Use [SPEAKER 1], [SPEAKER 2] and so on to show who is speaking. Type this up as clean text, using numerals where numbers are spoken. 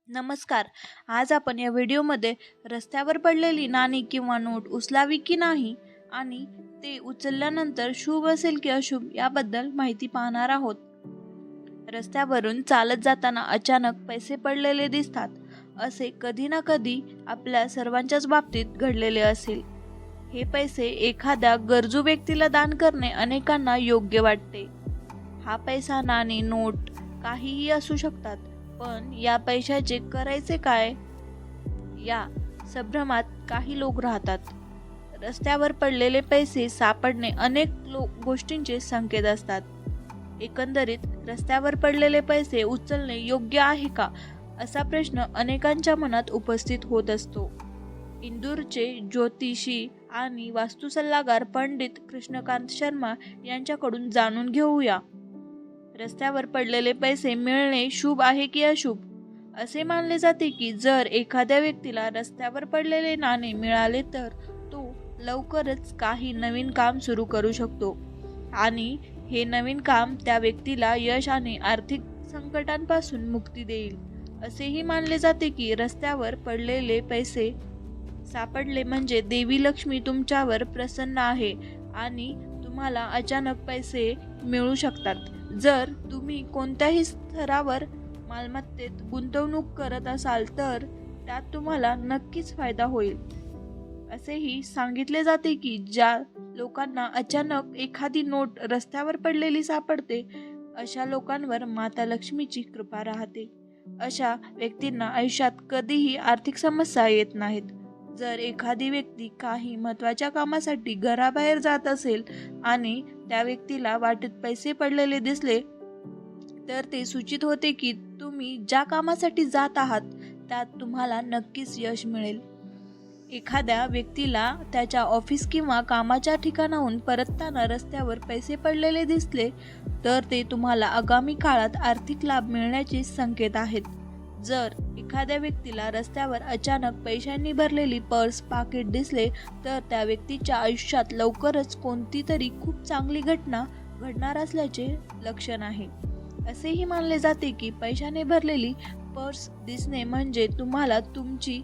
[SPEAKER 1] नमस्कार. आज आपण या व्हिडिओमध्ये रस्त्यावर पडलेली नाणी किंवा नोट उचलावी की नाही आणि ते उचलल्यानंतर शुभ असेल की अशुभ याबद्दल माहिती पाहणार आहोत. रस्त्यावरून चालत जाताना अचानक पैसे पडलेले दिसतात. असे कधी ना कधी आपल्या सर्वांच्याच बाबतीत घडलेले असेल. हे पैसे एखाद्या गरजू व्यक्तीला दान करणे अनेकांना योग्य वाटते. हा पैसा, नाणी, नोट काहीही असू शकतात. पण या पैशाचे करायचे काय या संभ्रमात काही लोक राहतात. रस्त्यावर पडलेले पैसे सापडणे अनेक गोष्टींचे संकेत असतात. एकंदरीत रस्त्यावर पडलेले पैसे उचलणे योग्य आहे का असा प्रश्न अनेकांच्या मनात उपस्थित होत असतो. इंदूरचे ज्योतिषी आणि वास्तु सल्लागार पंडित कृष्णकांत शर्मा यांच्याकडून जाणून घेऊया. रस्त्यावर पडलेले पैसे मिळणे शुभ आहे की अशुभ? असे मानले जाते की जर एखाद्या व्यक्तीला रस्त्यावर पडलेले नाणे मिळाले तर तो लवकरच काही नवीन काम सुरू करू शकतो आणि हे नवीन काम त्या व्यक्तीला यश आणि आर्थिक संकटांपासून मुक्ती देईल. असेही मानले जाते की रस्त्यावर पडलेले पैसे सापडले म्हणजे देवी लक्ष्मी तुमच्यावर प्रसन्न आहे आणि तुम्हाला अचानक पैसे मिळू शकतात. जर तुम्ही कोणत्याही स्तरावर मालमत्तेत गुंतवणूक करत असाल तर त्यात तुम्हाला नक्कीच फायदा होईल. असेही सांगितले जाते की ज्या लोकांना अचानक एखादी नोट रस्त्यावर पडलेली सापडते अशा लोकांवर माता लक्ष्मीची कृपा राहते. अशा व्यक्तींना आयुष्यात कधीही आर्थिक समस्या येत नाहीत. जर एखादी व्यक्ती काही महत्त्वाच्या कामासाठी घराबाहेर जात असेल आणि त्या व्यक्तीला वाटेत पैसे पडलेले दिसले तर ते सूचित होते की तुम्ही ज्या कामासाठी जात आहात त्यात तुम्हाला नक्कीच यश मिळेल. एखाद्या व्यक्तीला त्याच्या ऑफिस किंवा कामाच्या ठिकाणाहून परतताना रस्त्यावर पैसे पडलेले दिसले तर ते तुम्हाला आगामी काळात आर्थिक लाभ मिळण्याचे संकेत आहेत. जर एखाद्या व्यक्तीला रस्त्यावर अचानक पैशांनी भरलेली पर्स, पाकिट दिसले तर त्या व्यक्तीच्या आयुष्यात लवकरच कोणती तरी खूप चांगली घटना घडणार असल्याचे लक्षण आहे. असेही मानले जाते की पैशाने भरलेली पर्स दिसणे म्हणजे तुम्हाला तुमची